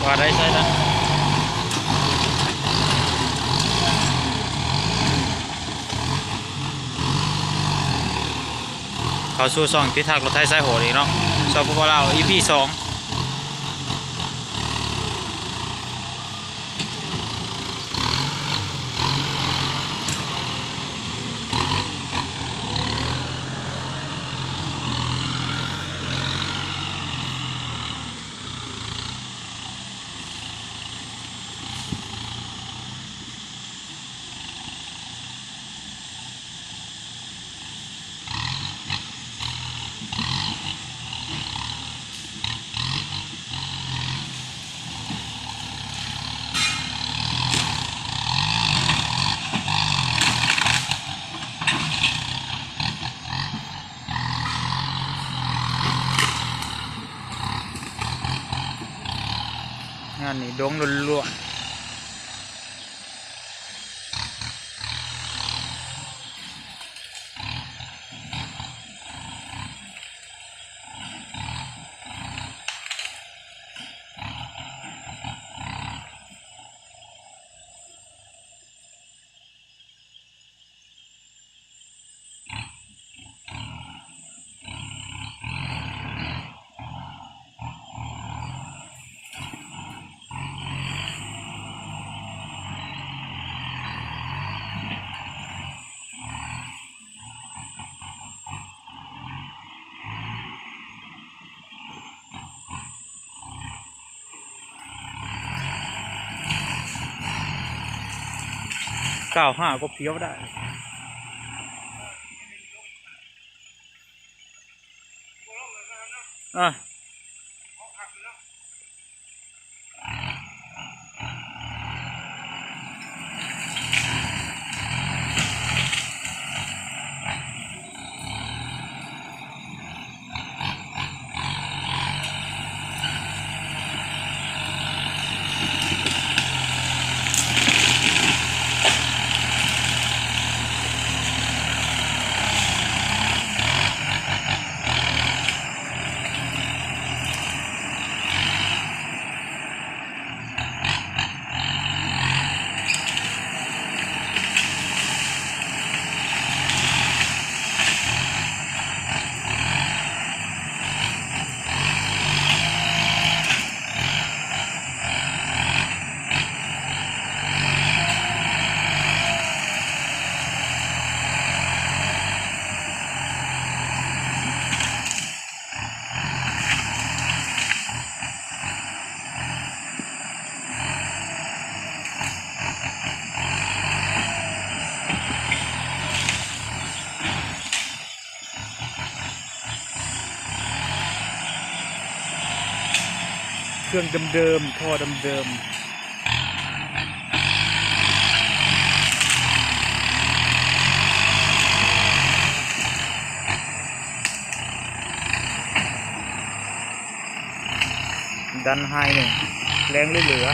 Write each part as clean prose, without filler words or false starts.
ว่าได้ใช่นะเขาสู้ซองพิทักษ์รถไทยสายโหดอีกเนาะสปปลาว EP 2งานนี้ดงล้วน95ก็เพี้ยวได้อ่ะเครื่องเดิมๆท่อเดิมๆดันไฮหนึ่งแรงเหลือ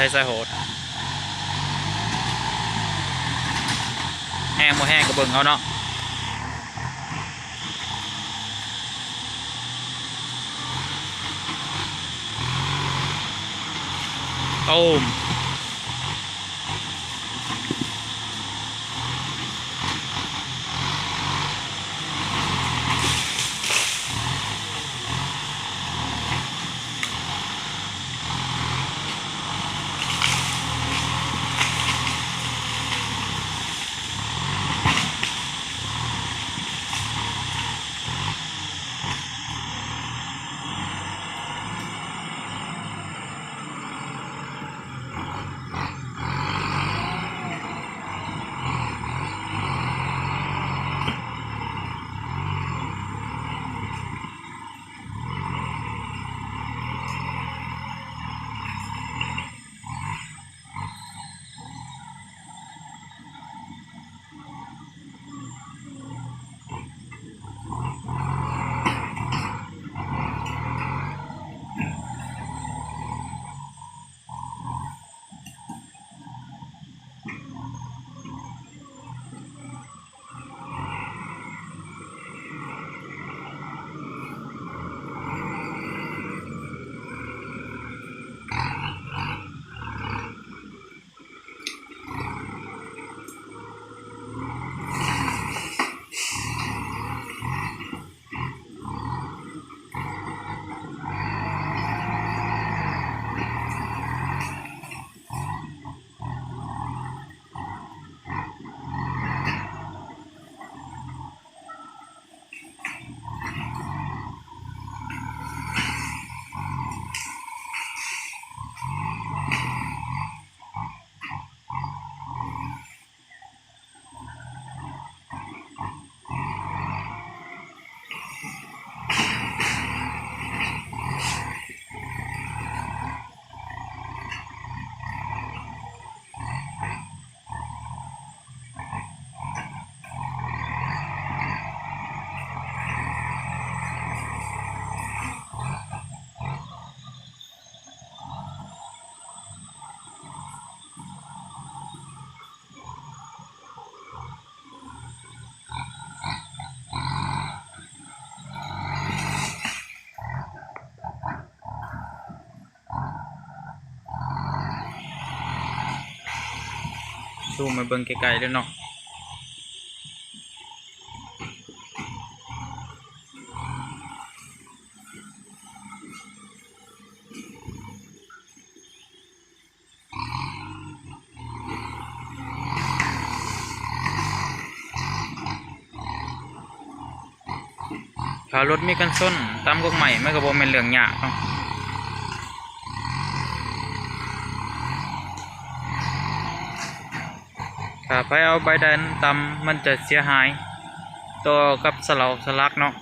ไทยสายโหดแห้งโมแห้งก็เบิ่งเอาเนาะตูมซูมมาเบิ่งไกลๆเลยเนาะถ้ารถมีกันส้นตามกฎหมายมันก็บ่แม่นเรื่องยากเนาะถ้าไปเอาใบดันตำมันจะเสียหายตัวกับสลักเนาะ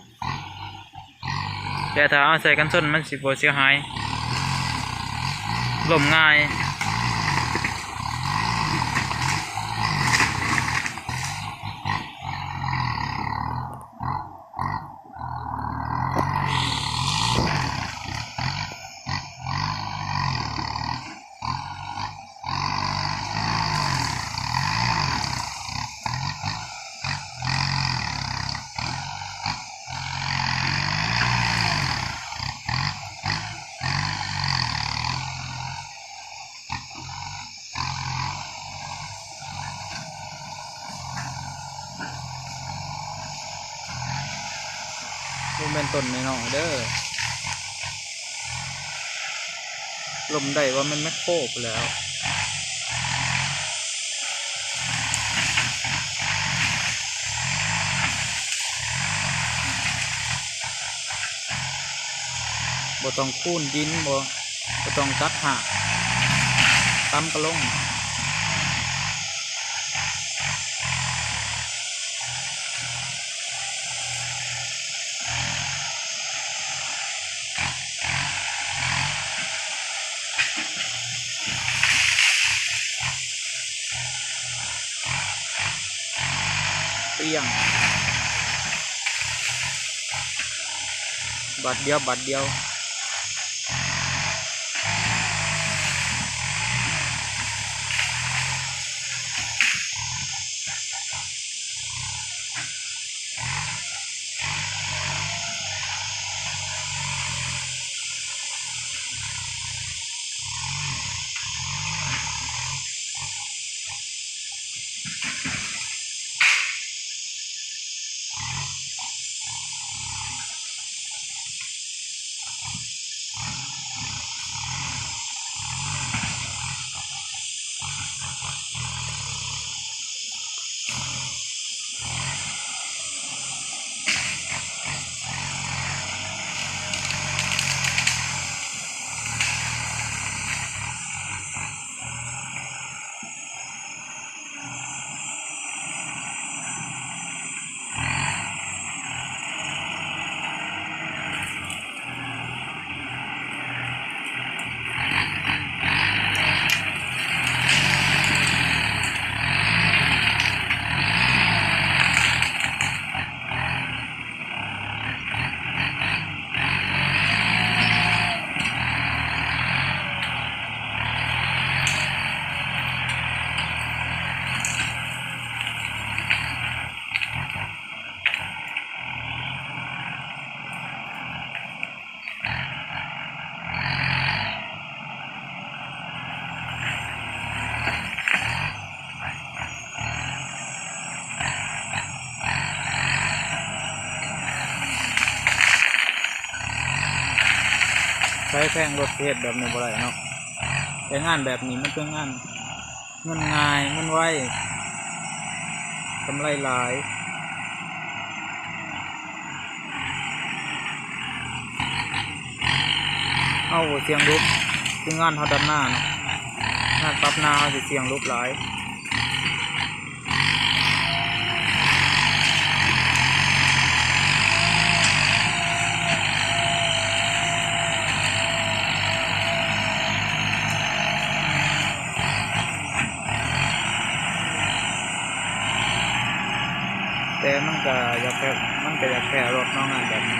แต่ถ้าเอาใส่กันส้นมันสิบ่เสียหายล่มง่ายลมเป็นต้นไม่น้อยเด้อลมได้ว่ามันไม่โคบแล้วบ่ต้องคูนดินบ่ต้องตัดหากตำกระลงเปี้ยงบาทเดียว แพงรถเทศแบบนี้บ่ได้เนาะแต่งานแบบนี้มันเป็นงานเงินง่ายเงินไวกำไรหลายเอาเสียงลุกคืองานเฮาดันหน้าเนาะงานปรับหน้าเฮาสิเสียงลุกหลายแต่มันก็อยากแค่รถเน้องงานแบบนี้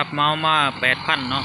ขับเมามา8,000เนาะ